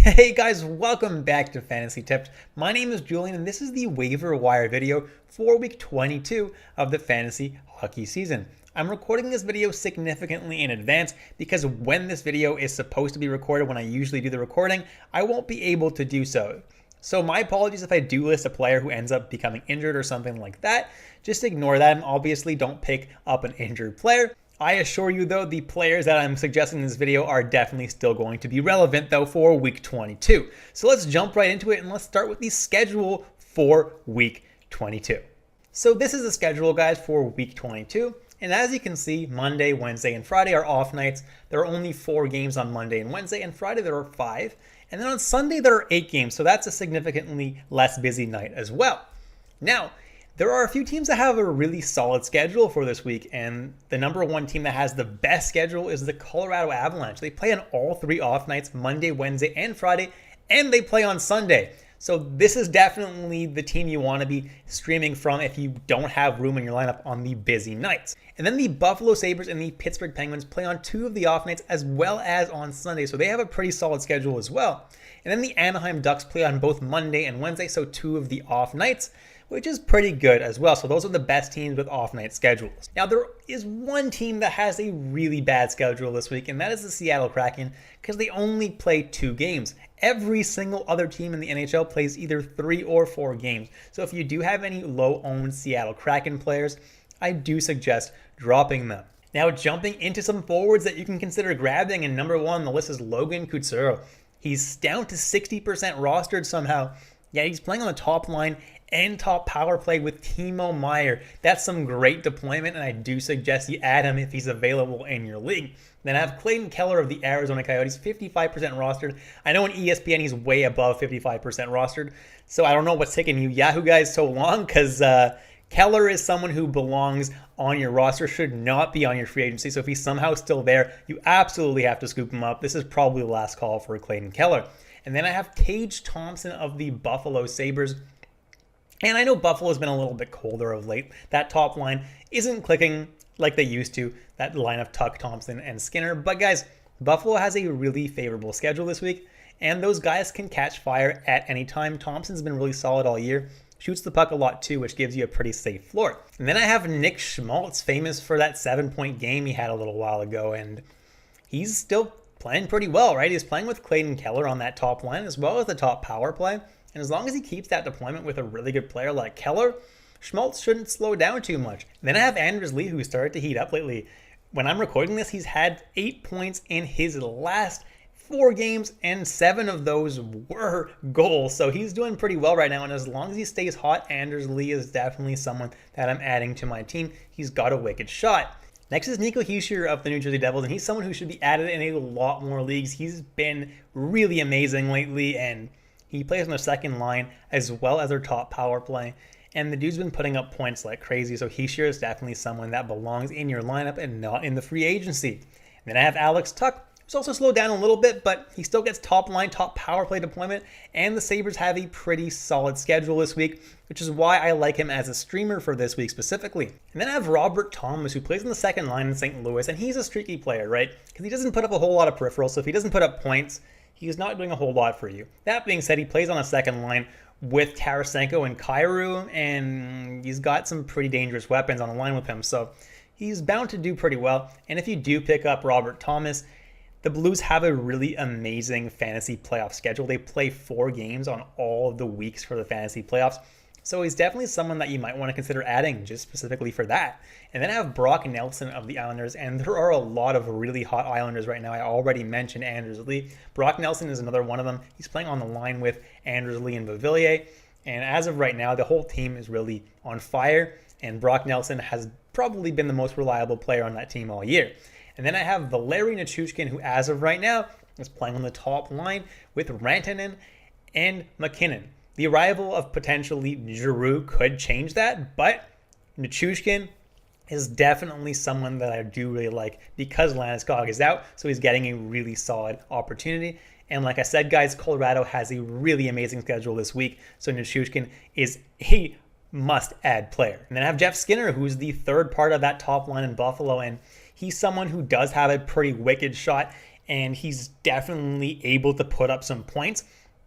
Hey guys, welcome back to Fantasy Tips. My name is Julian and this is the waiver wire video for week 22 of the fantasy hockey season. I'm recording this video significantly in advance because when this video is supposed to be recorded, when I usually do the recording, I won't be able to do so. So my apologies if I do list a player who ends up becoming injured or something like that. Just ignore that and obviously don't pick up an injured player. I assure you though, the players that I'm suggesting in this video are definitely still going to be relevant though for week 22. So let's jump right into it and let's start with the schedule for week 22. So this is the schedule, guys, for week 22. And as you can see, Monday, Wednesday, and Friday are off nights. There are only 4 games on Monday and Wednesday, and Friday there are 5. And then on Sunday there are 8 games, so that's a significantly less busy night as well. Now, there are a few teams that have a really solid schedule for this week, and the number one team that has the best schedule is the Colorado Avalanche. They play on all 3 off nights, Monday, Wednesday, and Friday, and they play on Sunday. So this is definitely the team you want to be streaming from if you don't have room in your lineup on the busy nights. And then the Buffalo Sabres and the Pittsburgh Penguins play on 2 of the off nights as well as on Sunday, so they have a pretty solid schedule as well. And then the Anaheim Ducks play on both Monday and Wednesday, so 2 of the off nights, which is pretty good as well. So those are the best teams with off-night schedules. Now, there is one team that has a really bad schedule this week, and that is the Seattle Kraken, because they only play 2 games. Every single other team in the NHL plays either 3 or 4 games. So if you do have any low-owned Seattle Kraken players, I do suggest dropping them. Now, jumping into some forwards that you can consider grabbing, and number 1 on the list is Logan Couture. He's down to 60% rostered somehow. Yeah, he's playing on the top line and top power play with Timo Meier. That's some great deployment, and I do suggest you add him if he's available in your league. Then I have Clayton Keller of the Arizona Coyotes, 55% rostered. I know on ESPN he's way above 55% rostered, so I don't know what's taking you Yahoo guys so long, because Keller is someone who belongs on your roster, should not be on your free agency. So if he's somehow still there, you absolutely have to scoop him up. This is probably the last call for Clayton Keller. And then I have Tage Thompson of the Buffalo Sabres. And I know Buffalo's been a little bit colder of late. That top line isn't clicking like they used to, that line of Tuck, Thompson, and Skinner. But guys, Buffalo has a really favorable schedule this week, and those guys can catch fire at any time. Thompson's been really solid all year. Shoots the puck a lot too, which gives you a pretty safe floor. And then I have Nick Schmaltz, famous for that 7-point game he had a little while ago, and he's still playing pretty well, right? He's playing with Clayton Keller on that top line as well as the top power play. And as long as he keeps that deployment with a really good player like Keller, Schmaltz shouldn't slow down too much. Then I have Anders Lee, who started to heat up lately. When I'm recording this, he's had 8 points in his last 4 games, and 7 of those were goals. So he's doing pretty well right now, and as long as he stays hot, Anders Lee is definitely someone that I'm adding to my team. He's got a wicked shot. Next is Nico Hischier of the New Jersey Devils, and he's someone who should be added in a lot more leagues. He's been really amazing lately, and he plays on the second line as well as their top power play. And the dude's been putting up points like crazy, so Hischier is definitely someone that belongs in your lineup and not in the free agency. And then I have Alex Tuck, who's also slowed down a little bit, but he still gets top line, top power play deployment. And the Sabres have a pretty solid schedule this week, which is why I like him as a streamer for this week specifically. And then I have Robert Thomas, who plays on the second line in St. Louis, and he's a streaky player, right? Because he doesn't put up a whole lot of peripherals, so if he doesn't put up points, he's not doing a whole lot for you. That being said, he plays on a second line with Tarasenko and Kyrou, and he's got some pretty dangerous weapons on the line with him, so he's bound to do pretty well. And if you do pick up Robert Thomas, the Blues have a really amazing fantasy playoff schedule. They play 4 games on all of the weeks for the fantasy playoffs. So he's definitely someone that you might want to consider adding just specifically for that. And then I have Brock Nelson of the Islanders, and there are a lot of really hot Islanders right now. I already mentioned Anders Lee. Brock Nelson is another one of them. He's playing on the line with Anders Lee and Beauvillier. And as of right now, the whole team is really on fire, and Brock Nelson has probably been the most reliable player on that team all year. And then I have Valeri Nichushkin, who as of right now is playing on the top line with Rantanen and McKinnon. The arrival of potentially Giroux could change that, but Nichushkin is definitely someone that I do really like because Landeskog is out, so he's getting a really solid opportunity. And like I said, guys, Colorado has a really amazing schedule this week, so Nichushkin is a must-add player. And then I have Jeff Skinner, who's the third part of that top line in Buffalo, and he's someone who does have a pretty wicked shot, and he's definitely able to put up some points.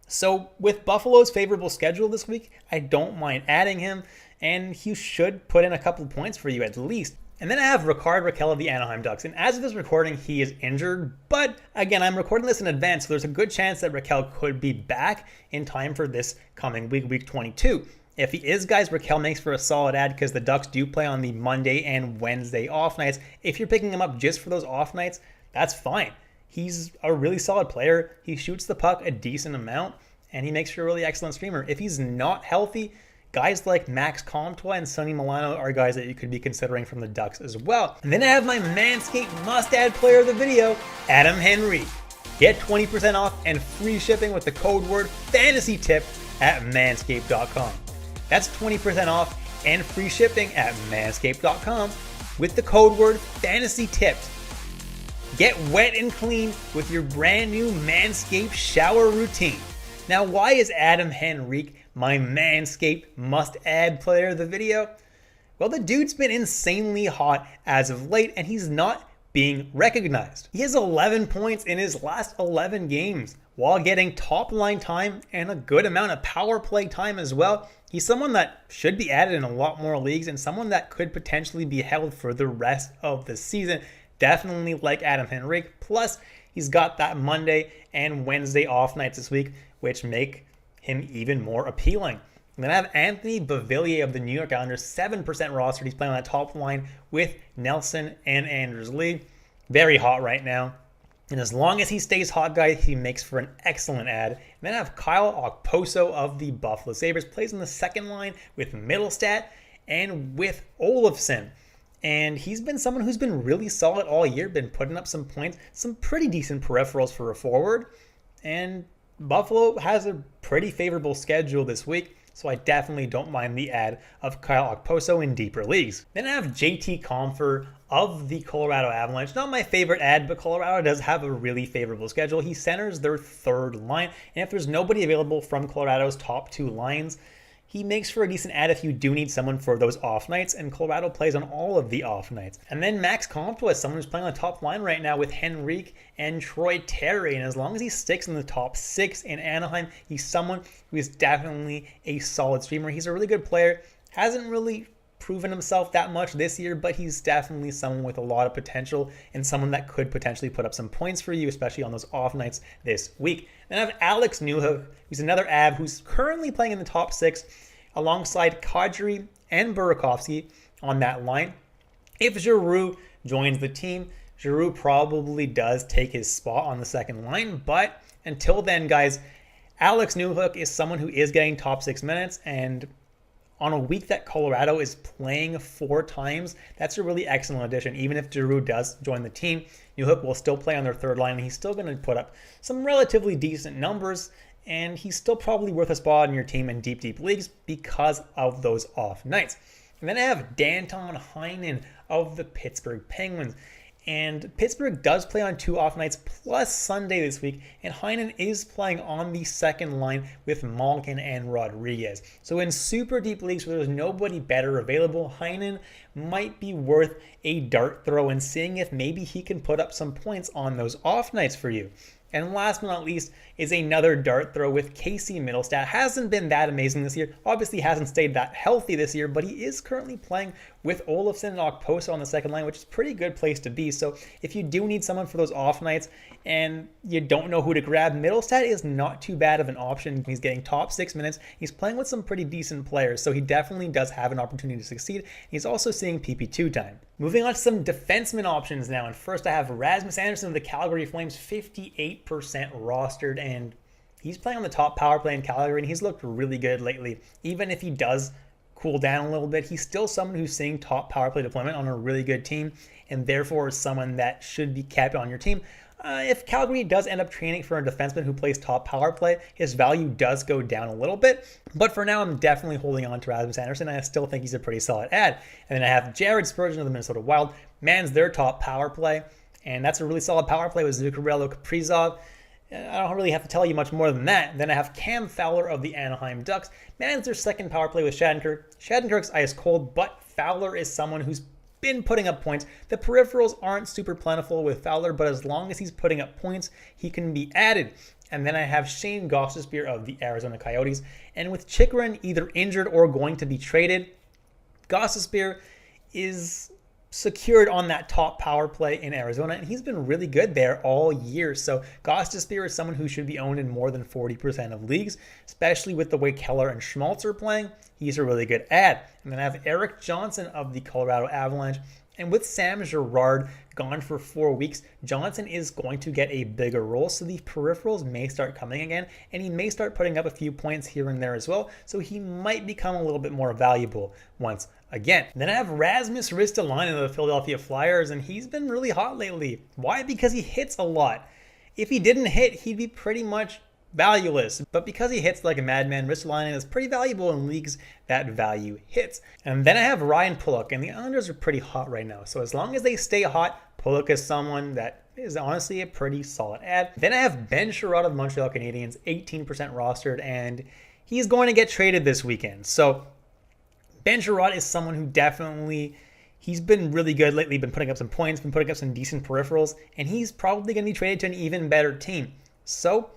So with Buffalo's favorable schedule this week, I don't mind adding him, and he should put in a couple points for you at least. And then I have Rickard Rakell of the Anaheim Ducks. And as of this recording, he is injured. But again, I'm recording this in advance, so there's a good chance that Rakell could be back in time for this coming week, week 22. If he is, guys, Rakell makes for a solid ad because the Ducks do play on the Monday and Wednesday off nights. If you're picking him up just for those off nights, that's fine. He's a really solid player. He shoots the puck a decent amount, and he makes for a really excellent streamer. If he's not healthy, guys like Max Comtois and Sonny Milano are guys that you could be considering from the Ducks as well. And then I have my Manscaped must-add player of the video, Adam Henrique. Get 20% off and free shipping with the code word FANTASYTIP at manscaped.com. That's 20% off and free shipping at manscaped.com with the code word FANTASYTIPS. Get wet and clean with your brand new Manscaped shower routine. Now, why is Adam Henrique my Manscaped must-add player of the video? Well, the dude's been insanely hot as of late, and he's not being recognized. He has 11 points in his last 11 games, while getting top-line time and a good amount of power play time as well. He's someone that should be added in a lot more leagues, and someone that could potentially be held for the rest of the season. Definitely like Adam Henrique. Plus, he's got that Monday and Wednesday off nights this week, which make him even more appealing. And then I have Anthony Beauvillier of the New York Islanders, 7% rostered. He's playing on that top line with Nelson and Anders Lee. Very hot right now. And as long as he stays hot, guys, he makes for an excellent ad. And then I have Kyle Okposo of the Buffalo Sabres, plays on the second line with Middlestat and with Olofsson. And he's been someone who's been really solid all year, been putting up some points, some pretty decent peripherals for a forward. And Buffalo has a pretty favorable schedule this week, so I definitely don't mind the ad of Kyle Okposo in deeper leagues. Then I have JT Compher of the Colorado Avalanche. Not my favorite ad, but Colorado does have a really favorable schedule. He centers their third line, and if there's nobody available from Colorado's top two lines, he makes for a decent ad if you do need someone for those off nights, and Colorado plays on all of the off nights. And then Max Comtois is someone who's playing on the top line right now with Henrique and Troy Terry, and as long as he sticks in the top six in Anaheim, he's someone who is definitely a solid streamer. He's a really good player, hasn't really proven himself that much this year, but he's definitely someone with a lot of potential and someone that could potentially put up some points for you, especially on those off nights this week. Then I have Alex Newhook, who's another ab who's currently playing in the top six alongside Kadri and Burakovsky on that line. If Giroux joins the team, Giroux probably does take his spot on the second line, but until then, guys, Alex Newhook is someone who is getting top 6 minutes, and on a week that Colorado is playing 4 times, that's a really excellent addition. Even if Giroux does join the team, Newhook will still play on their third line, and he's still going to put up some relatively decent numbers, and he's still probably worth a spot in your team in deep leagues because of those off nights. And then I have Danton Heinen of the Pittsburgh Penguins. And Pittsburgh does play on 2 off nights plus Sunday this week, and Heinen is playing on the second line with Malkin and Rodriguez. So in super deep leagues where there's nobody better available, Heinen might be worth a dart throw and seeing if maybe he can put up some points on those off nights for you. And last but not least is another dart throw with Casey Middlestat. Hasn't been that amazing this year. Obviously hasn't stayed that healthy this year, but he is currently playing with Olofsson and Okposo on the second line, which is a pretty good place to be. So if you do need someone for those off nights and you don't know who to grab, Middlestat is not too bad of an option. He's getting top 6 minutes. He's playing with some pretty decent players, so he definitely does have an opportunity to succeed. He's also seeing PP2 time. Moving on to some defenseman options now, and first I have Rasmus Andersson of the Calgary Flames, 58% rostered, and he's playing on the top power play in Calgary, and he's looked really good lately. Even if he does cool down a little bit, he's still someone who's seeing top power play deployment on a really good team, and therefore is someone that should be kept on your team. If Calgary does end up training for a defenseman who plays top power play, his value does go down a little bit. But for now, I'm definitely holding on to Rasmus Andersson. I still think he's a pretty solid ad. And then I have Jared Spurgeon of the Minnesota Wild. Man's their top power play, and that's a really solid power play with Zuccarello, Kaprizov. I don't really have to tell you much more than that. Then I have Cam Fowler of the Anaheim Ducks. Man's their second power play with Shattenkirk. Shattenkirk's ice cold, but Fowler is someone who's been putting up points. The peripherals aren't super plentiful with Fowler, but as long as he's putting up points, he can be added. And then I have Shane Gostisbehere of the Arizona Coyotes. And with Chychrun either injured or going to be traded, Gostisbehere is secured on that top power play in Arizona, and he's been really good there all year. So Gostisbehere is someone who should be owned in more than 40% of leagues, especially with the way Keller and Schmaltz are playing. He's a really good add. And then I have Eric Johnson of the Colorado Avalanche. And with Sam Girard gone for 4 weeks, Johnson is going to get a bigger role, so the peripherals may start coming again, and he may start putting up a few points here and there as well, so he might become a little bit more valuable once again. Then I have Rasmus Ristolainen of the Philadelphia Flyers, and he's been really hot lately. Why? Because he hits a lot. If he didn't hit, he'd be pretty much valueless, but because he hits like a madman, Ristolainen is pretty valuable in leagues that value hits. And then I have Ryan Pulock, and the Islanders are pretty hot right now, so as long as they stay hot, Pulock is someone that is honestly a pretty solid add. Then I have Ben Sherratt of the Montreal Canadiens, 18% rostered, and he's going to get traded this weekend. So Ben Sherratt is someone who definitely, he's been really good lately, been putting up some points, been putting up some decent peripherals, and he's probably going to be traded to an even better team. So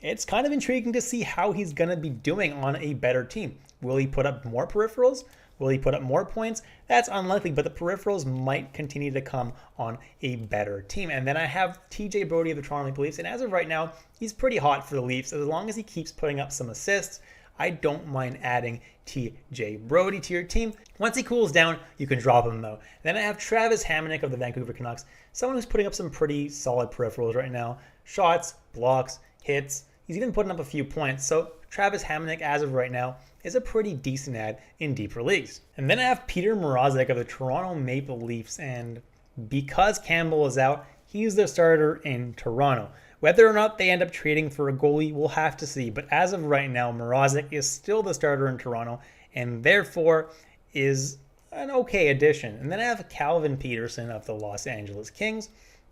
it's kind of intriguing to see how he's going to be doing on a better team. Will he put up more peripherals? Will he put up more points? That's unlikely, but the peripherals might continue to come on a better team. And then I have TJ Brodie of the Toronto Maple Leafs, and as of right now, he's pretty hot for the Leafs. As long as he keeps putting up some assists, I don't mind adding TJ Brodie to your team. Once he cools down, you can drop him though. Then I have Travis Hamonic of the Vancouver Canucks, someone who's putting up some pretty solid peripherals right now. Shots, blocks, hits. He's even putting up a few points. So Travis Hamonic, as of right now, is a pretty decent add in deeper leagues. And then I have Peter Mrazek of the Toronto Maple Leafs, and because Campbell is out, he's the starter in Toronto. Whether or not they end up trading for a goalie, we'll have to see. But as of right now, Mrazek is still the starter in Toronto, and therefore is an okay addition. And then I have Calvin Peterson of the Los Angeles Kings,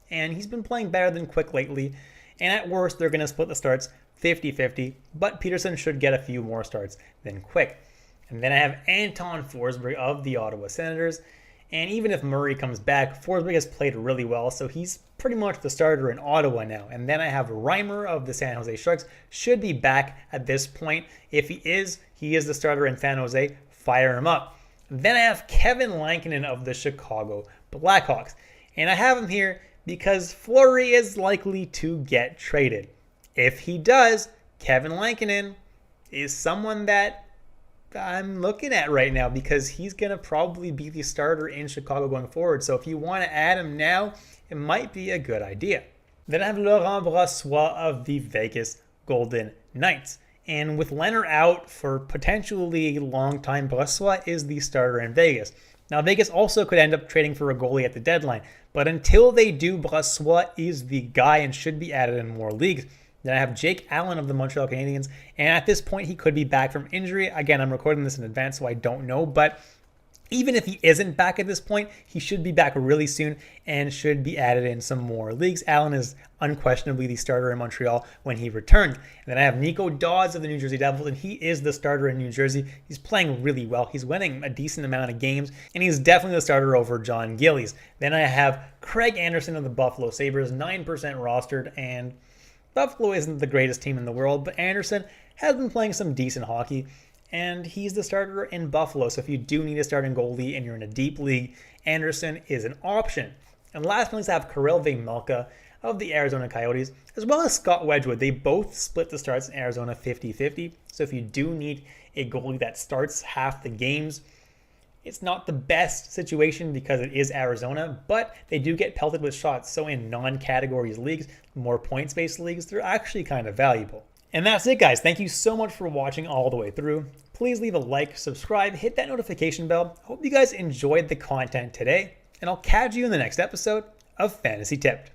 and he's been playing better than Quick lately. And at worst, they're going to split the starts 50-50, but Peterson should get a few more starts than Quick. And then I have Anton Forsberg of the Ottawa Senators. And even if Murray comes back, Forsberg has played really well, so he's pretty much the starter in Ottawa now. And then I have Reimer of the San Jose Sharks, should be back at this point. If he is the starter in San Jose, fire him up. Then I have Kevin Lankinen of the Chicago Blackhawks. And I have him here because Fleury is likely to get traded. If he does, Kevin Lankinen is someone that I'm looking at right now because he's going to probably be the starter in Chicago going forward. So if you want to add him now, it might be a good idea. Then I have Laurent Brossoit of the Vegas Golden Knights. And with Leonard out for potentially a long time, Brossoit is the starter in Vegas. Now, Vegas also could end up trading for a goalie at the deadline. But until they do, Brossoit is the guy and should be added in more leagues. Then I have Jake Allen of the Montreal Canadiens, and at this point, he could be back from injury. Again, I'm recording this in advance, so I don't know, but even if he isn't back at this point, he should be back really soon and should be added in some more leagues. Allen is unquestionably the starter in Montreal when he returns. And then I have Nico Dawes of the New Jersey Devils, and he is the starter in New Jersey. He's playing really well. He's winning a decent amount of games, and he's definitely the starter over John Gillies. Then I have Craig Anderson of the Buffalo Sabres, 9% rostered, and Buffalo isn't the greatest team in the world, but Anderson has been playing some decent hockey, and he's the starter in Buffalo. So if you do need a starting goalie and you're in a deep league, Anderson is an option. And last but not least, I have Karel Vejmelka of the Arizona Coyotes, as well as Scott Wedgwood. They both split the starts in Arizona 50-50. So if you do need a goalie that starts half the games, it's not the best situation because it is Arizona, but they do get pelted with shots. So in non-categories leagues, more points-based leagues, they're actually kind of valuable. And that's it, guys. Thank you so much for watching all the way through. Please leave a like, subscribe, hit that notification bell. Hope you guys enjoyed the content today, and I'll catch you in the next episode of Fantasy Tipped.